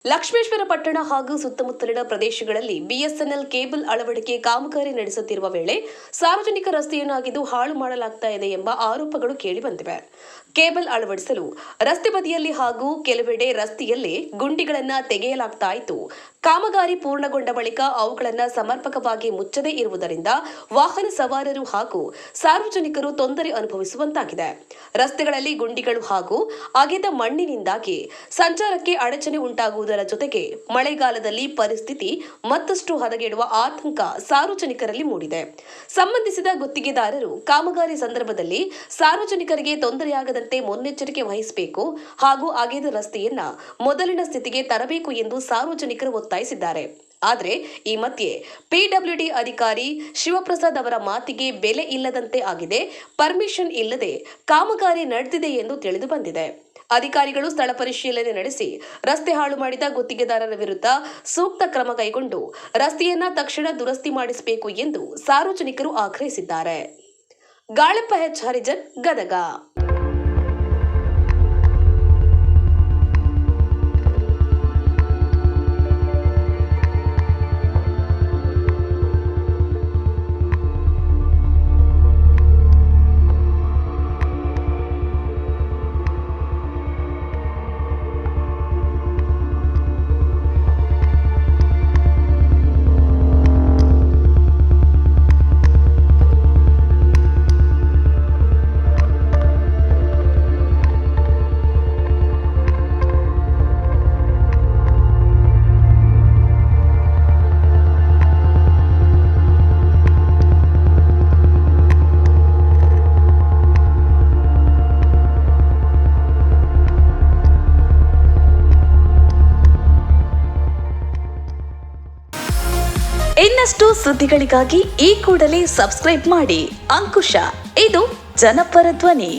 ಲಕ್ಷ್ಮೇಶ್ವರ ಪಟ್ಟಣ ಹಾಗೂ ಸುತ್ತಮುತ್ತಲಿನ ಪ್ರದೇಶಗಳಲ್ಲಿ ಬಿಎಸ್ಎನ್ಎಲ್ ಕೇಬಲ್ ಅಳವಡಿಕೆ ಕಾಮಗಾರಿ ನಡೆಸುತ್ತಿರುವ ವೇಳೆ ಸಾರ್ವಜನಿಕ ರಸ್ತೆಯನ್ನಾಗಿದ್ದು ಹಾಳು ಮಾಡಲಾಗ್ತಾ ಇದೆ ಎಂಬ ಆರೋಪಗಳು ಕೇಳಿಬಂದಿವೆ. ಕೇಬಲ್ ಅಳವಡಿಸಲು ರಸ್ತೆ ಬದಿಯಲ್ಲಿ ಹಾಗೂ ಕೆಲವೆಡೆ ರಸ್ತೆಯಲ್ಲೇ ಗುಂಡಿಗಳನ್ನು ತೆಗೆಯಲಾಗ್ತಾ ಇತ್ತು. ಕಾಮಗಾರಿ ಪೂರ್ಣಗೊಂಡ ಬಳಿಕ ಅವುಗಳನ್ನು ಸಮರ್ಪಕವಾಗಿ ಮುಚ್ಚದೇ ಇರುವುದರಿಂದ ವಾಹನ ಸವಾರರು ಹಾಗೂ ಸಾರ್ವಜನಿಕರು ತೊಂದರೆ ಅನುಭವಿಸುವಂತಾಗಿದೆ. ರಸ್ತೆಗಳಲ್ಲಿ ಗುಂಡಿಗಳು ಹಾಗೂ ಅಗೆದ ಮಣ್ಣಿನಿಂದಾಗಿ ಸಂಚಾರಕ್ಕೆ ಅಡಚಣೆ ಉಂಟಾಗುವುದರ ಜೊತೆಗೆ ಮಳೆಗಾಲದಲ್ಲಿ ಪರಿಸ್ಥಿತಿ ಮತ್ತಷ್ಟು ಹದಗೆಡುವ ಆತಂಕ ಸಾರ್ವಜನಿಕರಲ್ಲಿ ಮೂಡಿದೆ. ಸಂಬಂಧಿಸಿದ ಗುತ್ತಿಗೆದಾರರು ಕಾಮಗಾರಿ ಸಂದರ್ಭದಲ್ಲಿ ಸಾರ್ವಜನಿಕರಿಗೆ ತೊಂದರೆಯಾಗದಂತೆ ಮುನ್ನೆಚ್ಚರಿಕೆ ವಹಿಸಬೇಕು ಹಾಗೂ ಅಗೆದ ರಸ್ತೆಯನ್ನ ಮೊದಲಿನ ಸ್ಥಿತಿಗೆ ತರಬೇಕು ಎಂದು ಸಾರ್ವಜನಿಕರು ಒತ್ತಾಯಿಸಿದ್ದಾರೆ. ಆದರೆ ಈ ಮಧ್ಯೆ ಪಿಡಬ್ಲ್ಯೂಡಿ ಅಧಿಕಾರಿ ಶಿವಪ್ರಸಾದ್ ಅವರ ಮಾತಿಗೆ ಬೆಲೆ ಇಲ್ಲದಂತೆ ಆಗಿದೆ. ಪರ್ಮಿಷನ್ ಇಲ್ಲದೆ ಕಾಮಗಾರಿ ನಡೆದಿದೆ ಎಂದು ತಿಳಿದು ಬಂದಿದೆ. ಅಧಿಕಾರಿಗಳು ಸ್ಥಳ ಪರಿಶೀಲನೆ ನಡೆಸಿ ರಸ್ತೆ ಹಾಳು ಮಾಡಿದ ಗುತ್ತಿಗೆದಾರರ ವಿರುದ್ಧ ಸೂಕ್ತ ಕ್ರಮ ಕೈಗೊಂಡು ರಸ್ತೆಯನ್ನ ತಕ್ಷಣ ದುರಸ್ತಿ ಮಾಡಿಸಬೇಕು ಎಂದು ಸಾರ್ವಜನಿಕರು ಆಗ್ರಹಿಸಿದ್ದಾರೆ. ಗಾಳಪ್ಪ ಎಚ್ ಹರಿಜನ್, ಗದಗ. ಇನ್ನಷ್ಟು ಸುದ್ದಿಗಳಿಗಾಗಿ ಈ ಕೂಡಲೇ ಸಬ್ಸ್ಕ್ರೈಬ್ ಮಾಡಿ ಅಂಕುಶ. ಇದು ಜನಪರ ಧ್ವನಿ.